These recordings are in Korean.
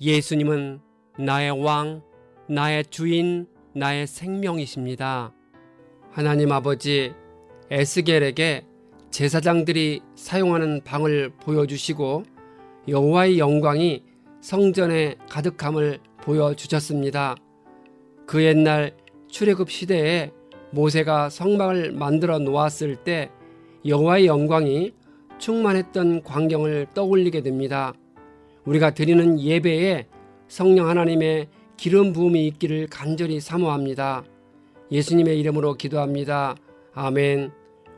예수님은 나의 왕, 나의 주인, 나의 생명이십니다. 하나님 아버지, 에스겔에게 제사장들이 사용하는 방을 보여주시고 여호와의 영광이 성전에 가득함을 보여주셨습니다. 그 옛날 출애굽 시대에 모세가 성막을 만들어 놓았을 때 여호와의 영광이 충만했던 광경을 떠올리게 됩니다. 우리가 드리는 예배에 성령 하나님의 기름 부음이 있기를 간절히 사모합니다. 예수님의 이름으로 기도합니다. 아멘.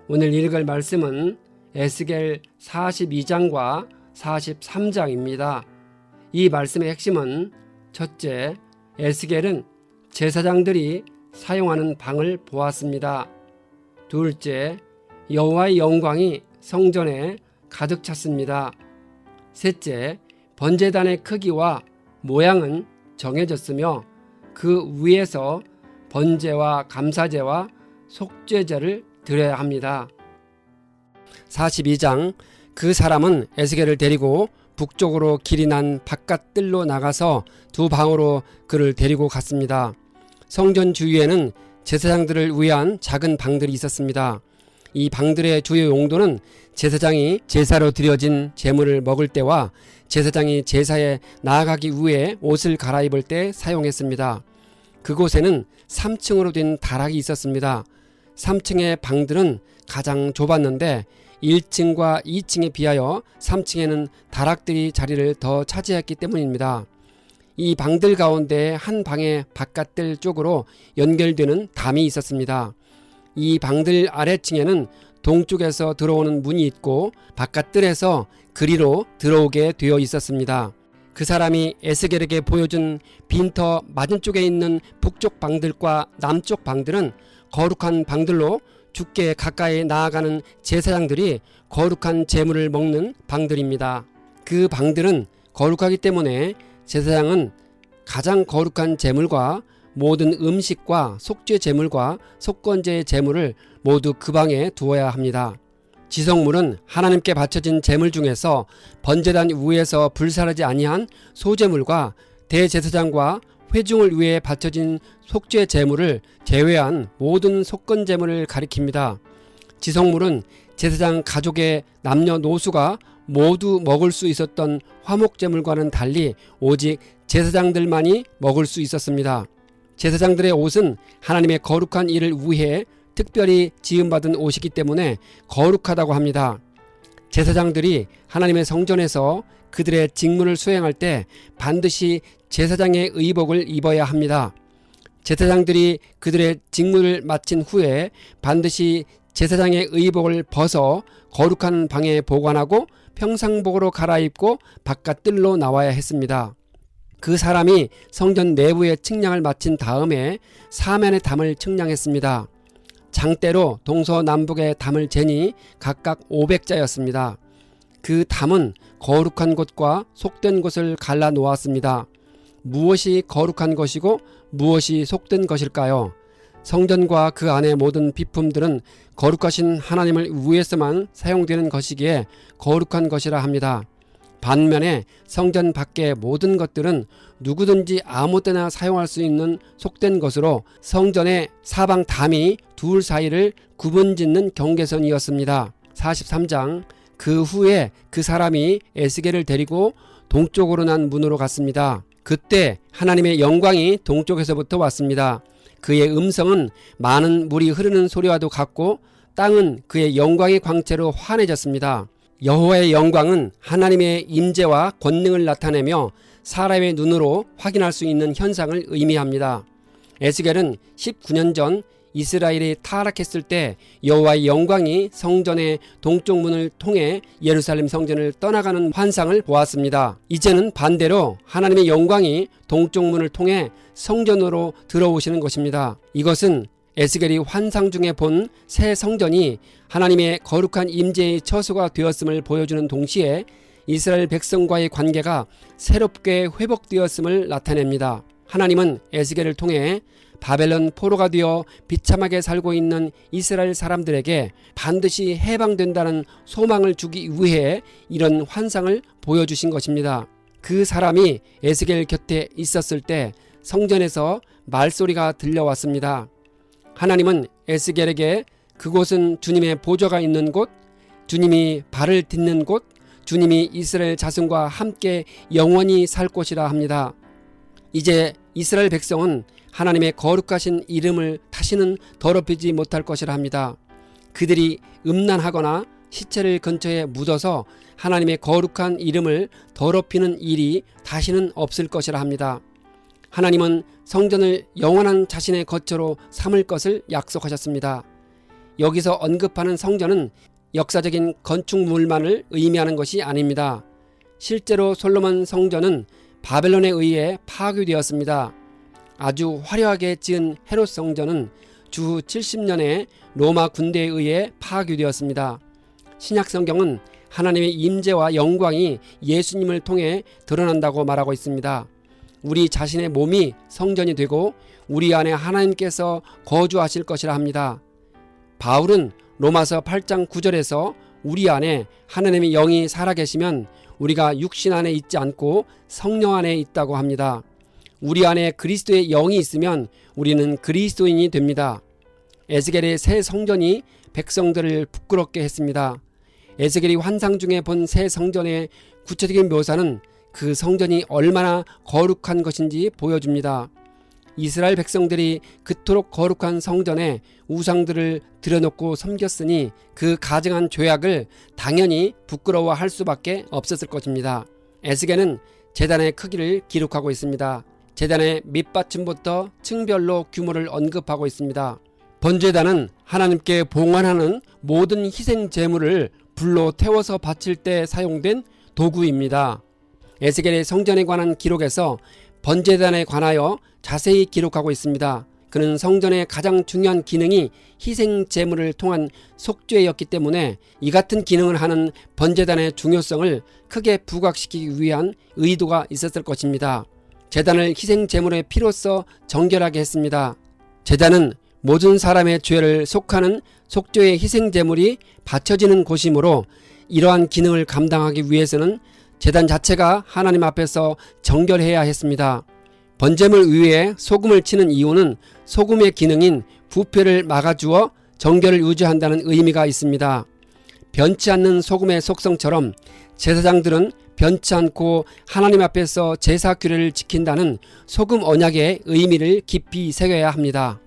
오늘 읽을 말씀은 에스겔 42장과 43장입니다. 이 말씀의 핵심은 첫째, 에스겔은 제사장들이 사용하는 방을 보았습니다. 둘째, 여호와의 영광이 성전에 가득 찼습니다. 셋째, 번제단의 크기와 모양은 정해졌으며 그 위에서 번제와 감사제와 속죄제를 드려야 합니다. 42장, 그 사람은 에스겔을 데리고 북쪽으로 길이 난 바깥 뜰로 나가서 두 방으로 그를 데리고 갔습니다. 성전 주위에는 제사장들을 위한 작은 방들이 있었습니다. 이 방들의 주요 용도는 제사장이 제사로 드려진 제물을 먹을 때와 제사장이 제사에 나아가기 위해 옷을 갈아입을 때 사용했습니다. 그곳에는 3층으로 된 다락이 있었습니다. 3층의 방들은 가장 좁았는데 1층과 2층에 비하여 3층에는 다락들이 자리를 더 차지했기 때문입니다. 이 방들 가운데 한 방의 바깥뜰 쪽으로 연결되는 담이 있었습니다. 이 방들 아래층에는 동쪽에서 들어오는 문이 있고 바깥뜰에서 그리로 들어오게 되어 있었습니다. 그 사람이 에스겔에게 보여준 빈터 맞은쪽에 있는 북쪽 방들과 남쪽 방들은 거룩한 방들로 주께 가까이 나아가는 제사장들이 거룩한 제물을 먹는 방들입니다. 그 방들은 거룩하기 때문에 제사장은 가장 거룩한 제물과 모든 음식과 속죄 제물과 속건제 제물을 모두 그 방에 두어야 합니다. 지성물은 하나님께 바쳐진 제물 중에서 번제단 위에서 불사르지 아니한 소제물과 대제사장과 회중을 위해 바쳐진 속죄 제물을 제외한 모든 속건 제물을 가리킵니다. 지성물은 제사장 가족의 남녀노수가 모두 먹을 수 있었던 화목제물과는 달리 오직 제사장들만이 먹을 수 있었습니다. 제사장들의 옷은 하나님의 거룩한 일을 위해 특별히 지음받은 옷이기 때문에 거룩하다고 합니다. 제사장들이 하나님의 성전에서 그들의 직무를 수행할 때 반드시 제사장의 의복을 입어야 합니다. 제사장들이 그들의 직무를 마친 후에 반드시 제사장의 의복을 벗어 거룩한 방에 보관하고 평상복으로 갈아입고 바깥 뜰로 나와야 했습니다. 그 사람이 성전 내부의 측량을 마친 다음에 사면의 담을 측량했습니다. 장대로 동서남북의 담을 재니 각각 500자였습니다. 그 담은 거룩한 곳과 속된 곳을 갈라 놓았습니다. 무엇이 거룩한 것이고 무엇이 속된 것일까요? 성전과 그 안의 모든 비품들은 거룩하신 하나님을 위해서만 사용되는 것이기에 거룩한 것이라 합니다. 반면에 성전 밖의 모든 것들은 누구든지 아무 때나 사용할 수 있는 속된 것으로 성전의 사방 담이 둘 사이를 구분짓는 경계선이었습니다. 43장, 그 후에 그 사람이 에스겔을 데리고 동쪽으로 난 문으로 갔습니다. 그때 하나님의 영광이 동쪽에서부터 왔습니다. 그의 음성은 많은 물이 흐르는 소리와도 같고 땅은 그의 영광의 광채로 환해졌습니다. 여호와의 영광은 하나님의 임재와 권능을 나타내며 사람의 눈으로 확인할 수 있는 현상을 의미합니다. 에스겔은 19년 전 이스라엘이 타락했을 때 여호와의 영광이 성전의 동쪽 문을 통해 예루살렘 성전을 떠나가는 환상을 보았습니다. 이제는 반대로 하나님의 영광이 동쪽 문을 통해 성전으로 들어오시는 것입니다. 이것은 에스겔이 환상 중에 본 새 성전이 하나님의 거룩한 임재의 처소가 되었음을 보여주는 동시에 이스라엘 백성과의 관계가 새롭게 회복되었음을 나타냅니다. 하나님은 에스겔을 통해 바벨론 포로가 되어 비참하게 살고 있는 이스라엘 사람들에게 반드시 해방된다는 소망을 주기 위해 이런 환상을 보여주신 것입니다. 그 사람이 에스겔 곁에 있었을 때 성전에서 말소리가 들려왔습니다. 하나님은 에스겔에게 그곳은 주님의 보좌가 있는 곳, 주님이 발을 딛는 곳, 주님이 이스라엘 자손과 함께 영원히 살 곳이라 합니다. 이제 이스라엘 백성은 하나님의 거룩하신 이름을 다시는 더럽히지 못할 것이라 합니다. 그들이 음란하거나 시체를 근처에 묻어서 하나님의 거룩한 이름을 더럽히는 일이 다시는 없을 것이라 합니다. 하나님은 성전을 영원한 자신의 거처로 삼을 것을 약속하셨습니다. 여기서 언급하는 성전은 역사적인 건축물만을 의미하는 것이 아닙니다. 실제로 솔로몬 성전은 바벨론에 의해 파괴되었습니다. 아주 화려하게 지은 헤롯 성전은 주후 70년에 로마 군대에 의해 파괴되었습니다. 신약 성경은 하나님의 임재와 영광이 예수님을 통해 드러난다고 말하고 있습니다. 우리 자신의 몸이 성전이 되고 우리 안에 하나님께서 거주하실 것이라 합니다. 바울은 로마서 8장 9절에서 우리 안에 하나님의 영이 살아계시면 우리가 육신 안에 있지 않고 성령 안에 있다고 합니다. 우리 안에 그리스도의 영이 있으면 우리는 그리스도인이 됩니다. 에스겔의 새 성전이 백성들을 부끄럽게 했습니다. 에스겔이 환상 중에 본 새 성전의 구체적인 묘사는 그 성전이 얼마나 거룩한 것인지 보여줍니다. 이스라엘 백성들이 그토록 거룩한 성전에 우상들을 들여놓고 섬겼으니 그 가증한 죄악을 당연히 부끄러워할 수밖에 없었을 것입니다. 에스겔은 제단의 크기를 기록하고 있습니다. 제단의 밑받침부터 층별로 규모를 언급하고 있습니다. 번제단은 하나님께 봉헌하는 모든 희생 제물을 불로 태워서 바칠 때 사용된 도구입니다. 에스겔의 성전에 관한 기록에서 번제단에 관하여 자세히 기록하고 있습니다. 그는 성전의 가장 중요한 기능이 희생 제물을 통한 속죄였기 때문에 이 같은 기능을 하는 번제단의 중요성을 크게 부각시키기 위한 의도가 있었을 것입니다. 제단을 희생 제물의 피로써 정결하게 했습니다. 제단은 모든 사람의 죄를 속하는 속죄의 희생 제물이 바쳐지는 곳이므로 이러한 기능을 감당하기 위해서는 제단 자체가 하나님 앞에서 정결해야 했습니다. 번제물 위에 소금을 치는 이유는 소금의 기능인 부패를 막아주어 정결을 유지한다는 의미가 있습니다. 변치 않는 소금의 속성처럼 제사장들은 변치 않고 하나님 앞에서 제사 규례를 지킨다는 소금 언약의 의미를 깊이 새겨야 합니다.